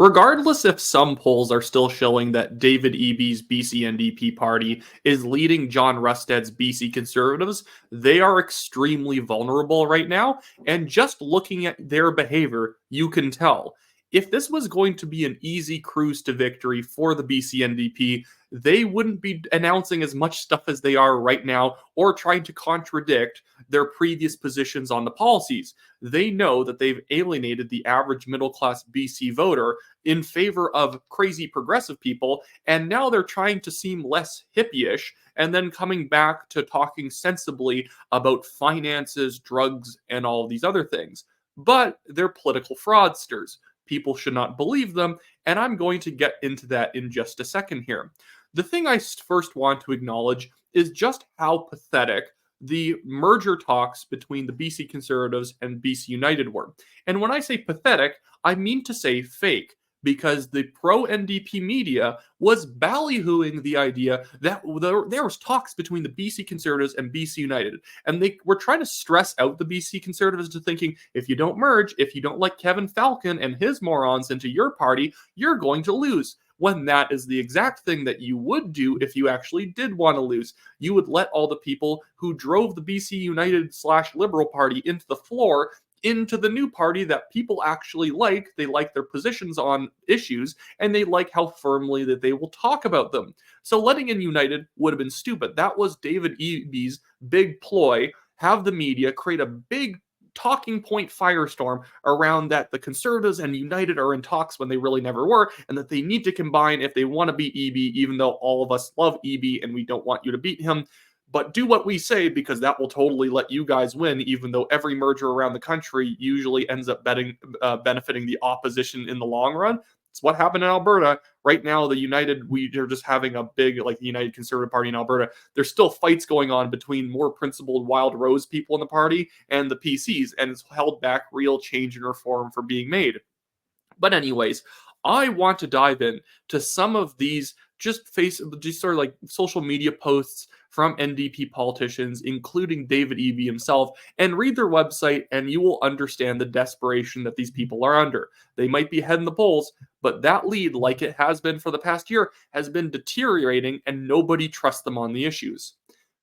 Regardless if some polls are still showing that David Eby's BC NDP party is leading John Rusted's BC Conservatives, they are extremely vulnerable right now, and just looking at their behavior, you can tell. If this was going to be an easy cruise to victory for the BC NDP, they wouldn't be announcing as much stuff as they are right now or trying to contradict their previous positions on the policies. They know that they've alienated the average middle class BC voter in favor of crazy progressive people, and now they're trying to seem less hippie-ish and then coming back to talking sensibly about finances, drugs, and all of these other things. But they're political fraudsters. People should not believe them, and I'm going to get into that in just a second here. The thing I first want to acknowledge is just how pathetic the merger talks between the BC Conservatives and BC United were. And when I say pathetic, I mean to say fake, because the pro-NDP media was ballyhooing the idea that there was talks between the BC Conservatives and BC United. And they were trying to stress out the BC Conservatives to thinking, if you don't merge, if you don't let Kevin Falcon and his morons into your party, you're going to lose. When that is the exact thing that you would do if you actually did want to lose. You would let all the people who drove the BC United / Liberal Party into the floor into the new party that people actually like. They like their positions on issues, and they like how firmly that they will talk about them. So letting in United would have been stupid. That was David Eby's big ploy, have the media create a big talking point firestorm around that the Conservatives and United are in talks when they really never were, and that they need to combine if they want to beat Eby, even though all of us love Eby and we don't want you to beat him. But do what we say, because that will totally let you guys win, even though every merger around the country usually ends up benefiting the opposition in the long run. It's what happened in Alberta. Right now, the United, we're just having a big, like the United Conservative Party in Alberta. There's still fights going on between more principled Wild Rose people in the party and the PCs, and it's held back real change and reform from being made. But anyways, I want to dive in to some of these just sort of like social media posts from NDP politicians, including David Eby himself, and read their website, and you will understand the desperation that these people are under. They might be ahead in the polls, but that lead, like it has been for the past year, has been deteriorating, and nobody trusts them on the issues.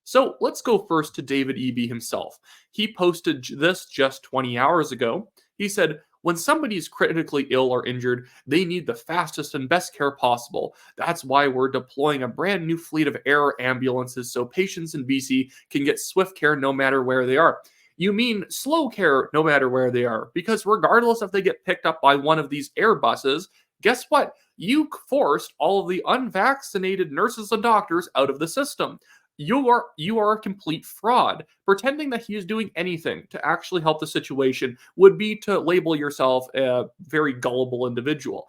So let's go first to David Eby himself. He posted this just 20 hours ago. He said, when somebody is critically ill or injured, they need the fastest and best care possible. That's why we're deploying a brand new fleet of air ambulances so patients in BC can get swift care no matter where they are. You mean slow care no matter where they are, because regardless if they get picked up by one of these air buses, guess what? You forced all of the unvaccinated nurses and doctors out of the system. You are a complete fraud. Pretending that he is doing anything to actually help the situation would be to label yourself a very gullible individual.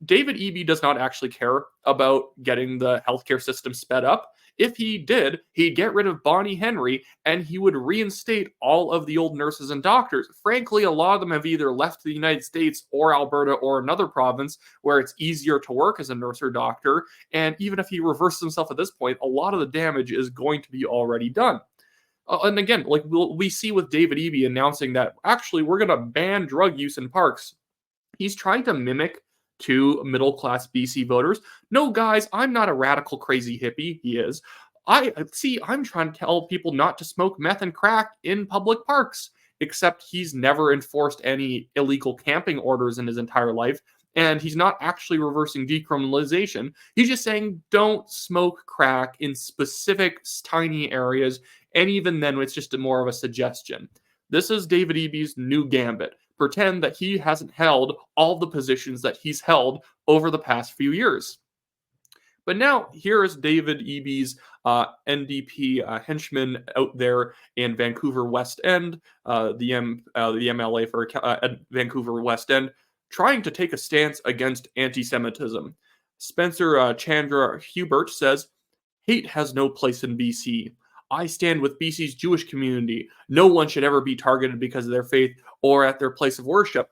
David Eby does not actually care about getting the healthcare system sped up. If he did, he'd get rid of Bonnie Henry and he would reinstate all of the old nurses and doctors. Frankly, a lot of them have either left the United States or Alberta or another province where it's easier to work as a nurse or doctor. And even if he reverses himself at this point, a lot of the damage is going to be already done. And again, like we see with David Eby announcing that actually we're going to ban drug use in parks. He's trying to mimic to middle-class BC voters. No, guys, I'm not a radical crazy hippie. He is. I'm trying to tell people not to smoke meth and crack in public parks, except he's never enforced any illegal camping orders in his entire life, and he's not actually reversing decriminalization. He's just saying don't smoke crack in specific tiny areas, and even then it's just more of a suggestion. This is David Eby's new gambit. Pretend that he hasn't held all the positions that he's held over the past few years. But now, here is David Eby's NDP henchman out there in Vancouver West End, the MLA for Vancouver West End, trying to take a stance against anti-Semitism. Spencer Chandra Hubert says, hate has no place in BC. I stand with BC's Jewish community. No one should ever be targeted because of their faith or at their place of worship.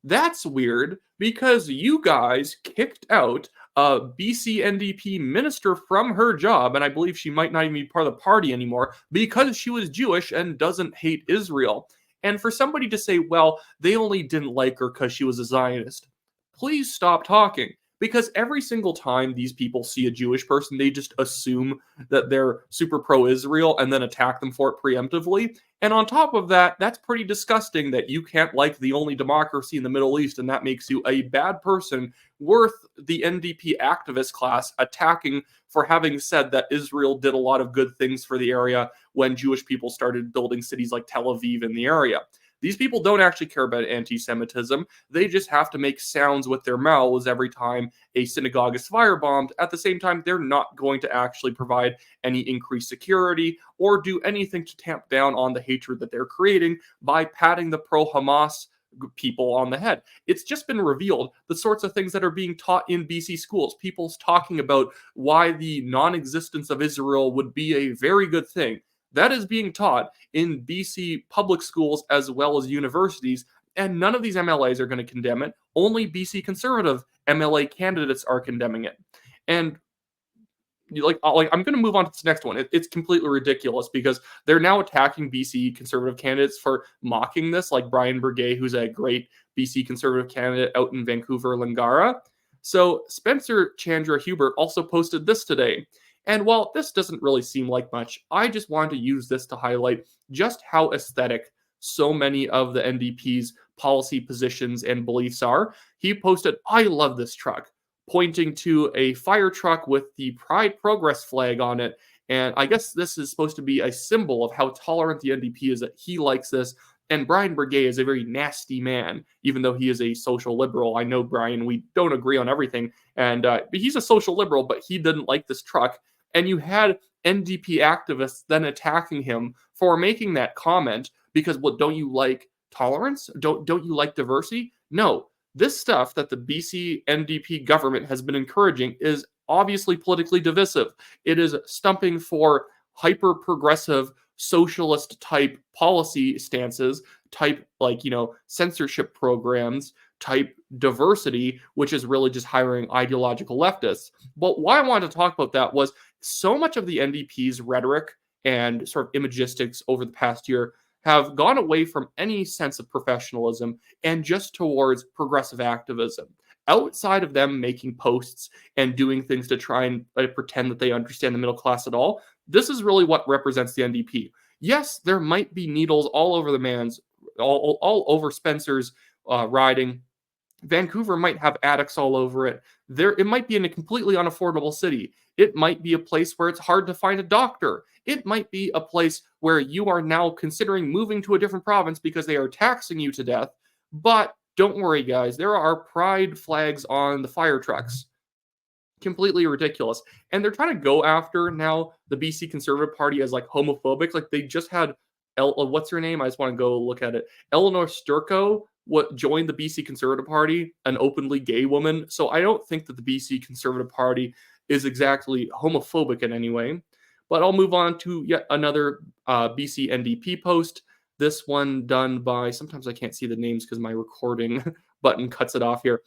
That's weird because you guys kicked out a BC NDP minister from her job, and I believe she might not even be part of the party anymore because she was Jewish and doesn't hate Israel. And for somebody to say, well, they only didn't like her because she was a Zionist. please stop talking. Because every single time these people see a Jewish person, they just assume that they're super pro Israel and then attack them for it preemptively. And on top of that, that's pretty disgusting that you can't like the only democracy in the Middle East, and that makes you a bad person worth the NDP activist class attacking for having said that Israel did a lot of good things for the area when Jewish people started building cities like Tel Aviv in the area. These people don't actually care about anti Semitism. They just have to make sounds with their mouths every time a synagogue is firebombed. At the same time, they're not going to actually provide any increased security or do anything to tamp down on the hatred that they're creating by patting the pro Hamas people on the head. It's just been revealed the sorts of things that are being taught in BC schools. People's talking about why the non existence of Israel would be a very good thing. That is being taught in BC public schools as well as universities, and none of these MLAs are going to condemn it. Only BC conservative MLA candidates are condemning it. And I'm going to move on to this next one. It's completely ridiculous because they're now attacking BC conservative candidates for mocking this, like Brian Burgay, who's a great BC conservative candidate out in Vancouver, Langara. So Spencer Chandra Hubert also posted this today. And while this doesn't really seem like much, I just wanted to use this to highlight just how aesthetic so many of the NDP's policy positions and beliefs are. He posted, "I love this truck," pointing to a fire truck with the Pride Progress flag on it. And I guess this is supposed to be a symbol of how tolerant the NDP is, that he likes this. And Brian Burgay is a very nasty man, even though he is a social liberal. I know, Brian, we don't agree on everything. And but he's a social liberal, but he didn't like this truck. And you had NDP activists then attacking him for making that comment because, well, don't you like tolerance? Don't you like diversity? No. This stuff that the BC NDP government has been encouraging is obviously politically divisive. It is stumping for hyper-progressive socialist type policy stances, type censorship programs, type diversity, which is really just hiring ideological leftists. But why I wanted to talk about that was so much of the NDP's rhetoric and sort of imagistics over the past year have gone away from any sense of professionalism and just towards progressive activism. Outside of them making posts and doing things to try and pretend that they understand the middle class at all, this is really what represents the NDP. Yes, there might be needles all over the man's, all over Spencer's riding. Vancouver might have addicts all over it. It might be in a completely unaffordable city. It might be a place where it's hard to find a doctor. It might be a place where you are now considering moving to a different province because they are taxing you to death. But don't worry, guys. There are pride flags on the fire trucks. Completely ridiculous. And they're trying to go after now the BC Conservative Party as like homophobic. Like they just had, what's her name? I just want to go look at it. Eleanor Sturko joined the BC Conservative Party, an openly gay woman. So I don't think that the BC Conservative Party is exactly homophobic in any way. But I'll move on to yet another BC NDP post. This one done by, sometimes I can't see the names because my recording button cuts it off here.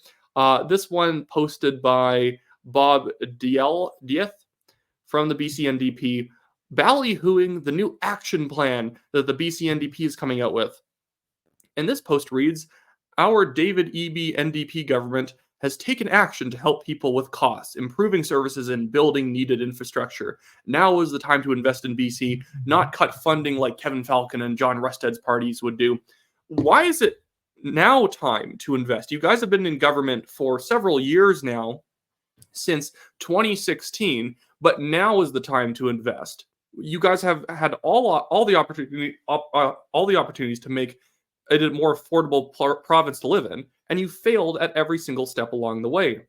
This one posted by Bob Dieth from the BC NDP, ballyhooing the new action plan that the BC NDP is coming out with. And this post reads, "Our David Eby NDP government has taken action to help people with costs, improving services and building needed infrastructure. Now is the time to invest in BC, not cut funding like Kevin Falcon and John Rusted's parties would do." Why is it now time to invest? You guys have been in government for several years now, since 2016, but now is the time to invest. You guys have had all the opportunities to make it a more affordable province to live in, and you failed at every single step along the way.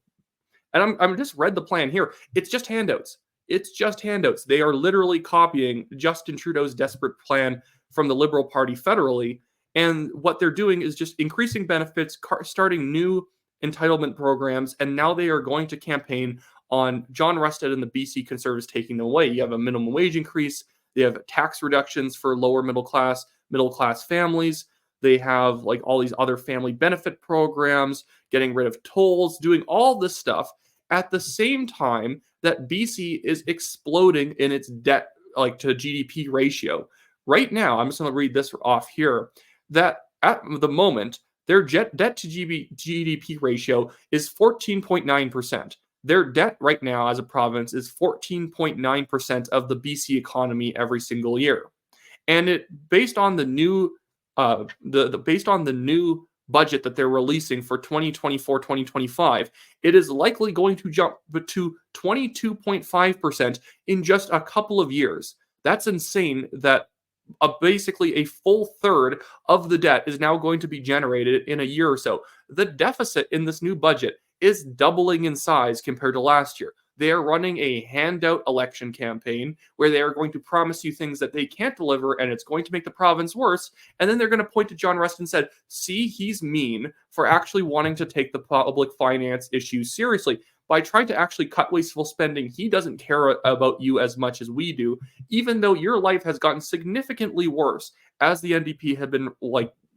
And I'm just read the plan here. It's just handouts. It's just handouts. They are literally copying Justin Trudeau's desperate plan from the Liberal Party federally, and what they're doing is just increasing benefits, starting new entitlement programs, and now they are going to campaign on John Rusted and the BC Conservatives taking them away. You have a minimum wage increase. They have tax reductions for lower middle class families. They have like all these other family benefit programs, getting rid of tolls, doing all this stuff at the same time that BC is exploding in its debt, like to GDP ratio. Right now, I'm just going to read this off here, that at the moment, Their debt to GDP ratio is 14.9%. Their debt right now as a province is 14.9% of the BC economy every single year. And based on the new based on the new budget that they're releasing for 2024-2025, it is likely going to jump to 22.5% in just a couple of years. That's insane that basically a full third of the debt is now going to be generated in a year or so. The deficit in this new budget is doubling in size compared to last year. They are running a handout election campaign where they are going to promise you things that they can't deliver, and it's going to make the province worse. And then they're going to point to John Rest and said, see, he's mean for actually wanting to take the public finance issues seriously. By trying to actually cut wasteful spending, he doesn't care about you as much as we do, even though your life has gotten significantly worse as the NDP have been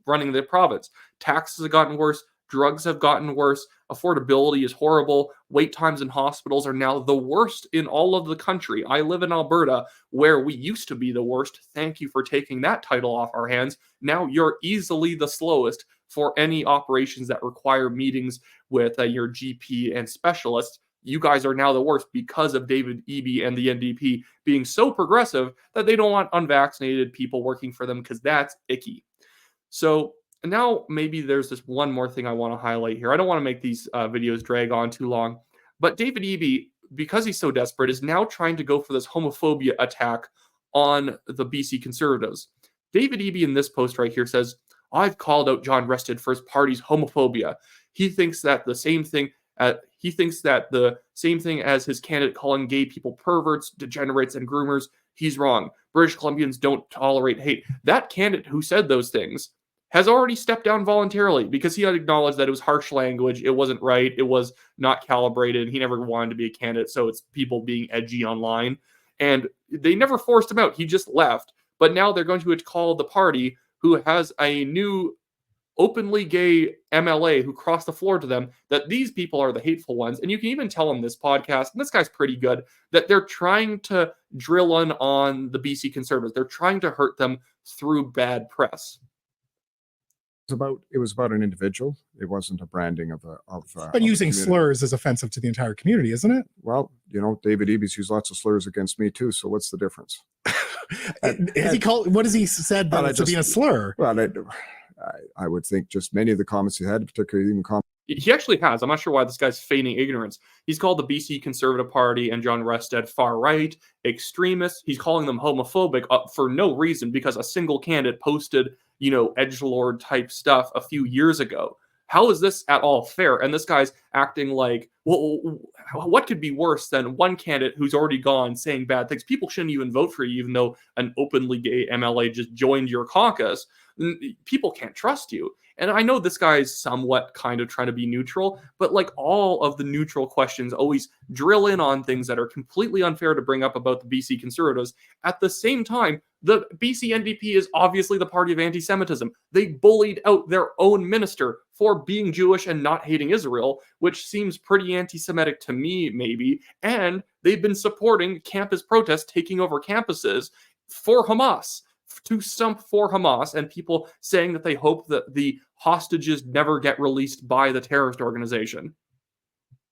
running the province. Taxes have gotten worse. Drugs have gotten worse. Affordability is horrible. Wait times in hospitals are now the worst in all of the country. I live in Alberta, where we used to be the worst. Thank you for taking that title off our hands. Now you're easily the slowest for any operations that require meetings with your GP and specialists. You guys are now the worst because of David Eby and the NDP being so progressive that they don't want unvaccinated people working for them because that's icky. So now maybe there's this one more thing I want to highlight here. I don't want to make these videos drag on too long, but David Eby, because he's so desperate, is now trying to go for this homophobia attack on the BC Conservatives. David Eby in this post right here says, I've called out John Rested for his party's homophobia. He thinks that the same thing as his candidate calling gay people perverts, degenerates, and groomers. He's wrong. British Columbians don't tolerate hate. That candidate who said those things has already stepped down voluntarily because he had acknowledged that it was harsh language, it wasn't right, it was not calibrated, he never wanted to be a candidate, so it's people being edgy online. And they never forced him out, he just left. But now they're going to call the party who has a new openly gay MLA who crossed the floor to them, that these people are the hateful ones. And you can even tell in this podcast, and this guy's pretty good, that they're trying to drill in on the BC Conservatives. They're trying to hurt them through bad press. It was about an individual. It wasn't a branding of but using slurs is offensive to the entire community, isn't it? Well, David Eby's used lots of slurs against me too. So what's the difference? What has he said to be a slur? Well, I would think just many of the comments he had, particularly even comments. He actually has. I'm not sure why this guy's feigning ignorance. He's called the BC Conservative Party and John Rested far-right, extremists. He's calling them homophobic for no reason because a single candidate posted, edgelord type stuff a few years ago. How is this at all fair? And this guy's acting like, well, what could be worse than one candidate who's already gone saying bad things? People shouldn't even vote for you, even though an openly gay MLA just joined your caucus. People can't trust you. And I know this guy's somewhat kind of trying to be neutral, but like all of the neutral questions always drill in on things that are completely unfair to bring up about the BC Conservatives. At the same time, the BC NDP is obviously the party of anti-Semitism. They bullied out their own minister for being Jewish and not hating Israel, which seems pretty anti-Semitic to me, maybe. And they've been supporting campus protests taking over campuses for Hamas, to stump for Hamas, and people saying that they hope that the hostages never get released by the terrorist organization.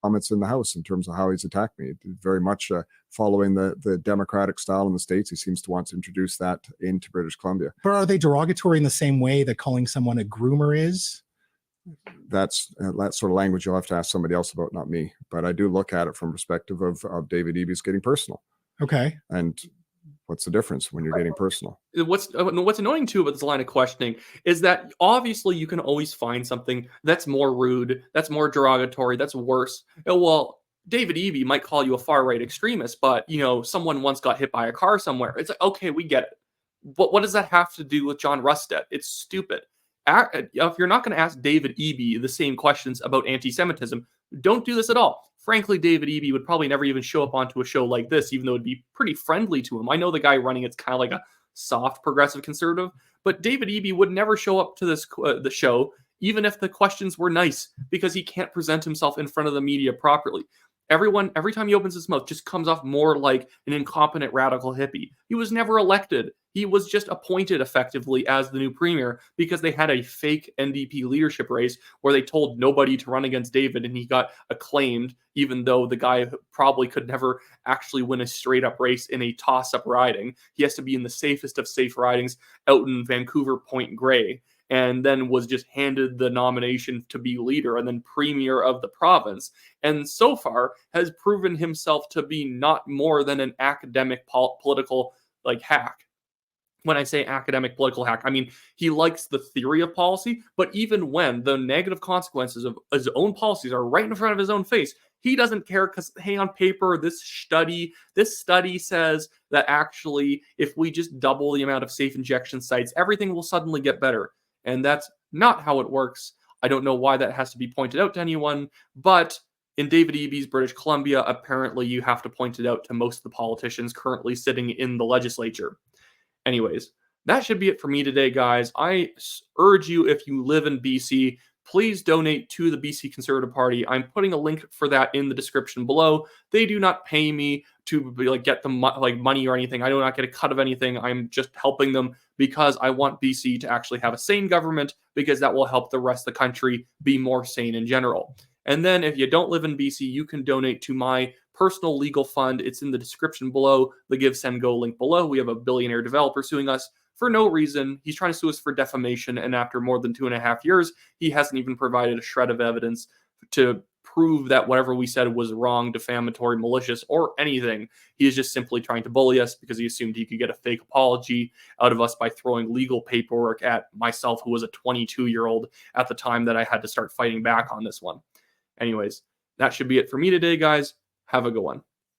Comments in the House in terms of how he's attacked me, very much following the democratic style in the States. He seems to want to introduce that into British Columbia. But are they derogatory in the same way that calling someone a groomer is? That's that sort of language you'll have to ask somebody else about, not me. But I do look at it from perspective of David Eby's getting personal. Okay. And what's the difference when you're getting personal? What's annoying too about this line of questioning is that obviously you can always find something that's more rude, that's more derogatory, that's worse. Well, David Eby might call you a far-right extremist, but someone once got hit by a car somewhere. It's like, okay, we get it. But what does that have to do with John Rested? It's stupid. If you're not going to ask David Eby the same questions about anti-Semitism, don't do this at all. Frankly, David Eby would probably never even show up onto a show like this, even though it'd be pretty friendly to him. I know the guy running it's kind of like a soft progressive conservative, but David Eby would never show up to the show, even if the questions were nice, because he can't present himself in front of the media properly. Every time he opens his mouth, just comes off more like an incompetent radical hippie. He was never elected. He was just appointed effectively as the new premier because they had a fake NDP leadership race where they told nobody to run against David, and he got acclaimed, even though the guy probably could never actually win a straight-up race in a toss-up riding. He has to be in the safest of safe ridings out in Vancouver Point Grey, and then was just handed the nomination to be leader and then premier of the province. And so far has proven himself to be not more than an academic political hack. When I say academic political hack, I mean he likes the theory of policy, but even when the negative consequences of his own policies are right in front of his own face, he doesn't care because, hey, on paper, this study says that actually if we just double the amount of safe injection sites, everything will suddenly get better. And that's not how it works. I don't know why that has to be pointed out to anyone, but in David Eby's British Columbia, apparently you have to point it out to most of the politicians currently sitting in the legislature. Anyways, that should be it for me today, guys. I urge you, if you live in BC, please donate to the BC Conservative Party. I'm putting a link for that in the description below. They do not pay me to get the money or anything. I do not get a cut of anything. I'm just helping them because I want BC to actually have a sane government, because that will help the rest of the country be more sane in general. And then if you don't live in BC, you can donate to my personal legal fund. It's in the description below, the Give, Send, Go link below. We have a billionaire developer suing us for no reason. He's trying to sue us for defamation, and after more than 2.5 years, he hasn't even provided a shred of evidence to prove that whatever we said was wrong, defamatory, malicious, or anything. He is just simply trying to bully us because he assumed he could get a fake apology out of us by throwing legal paperwork at myself, who was a 22-year-old at the time that I had to start fighting back on this one. Anyways, that should be it for me today, guys. Have a good one.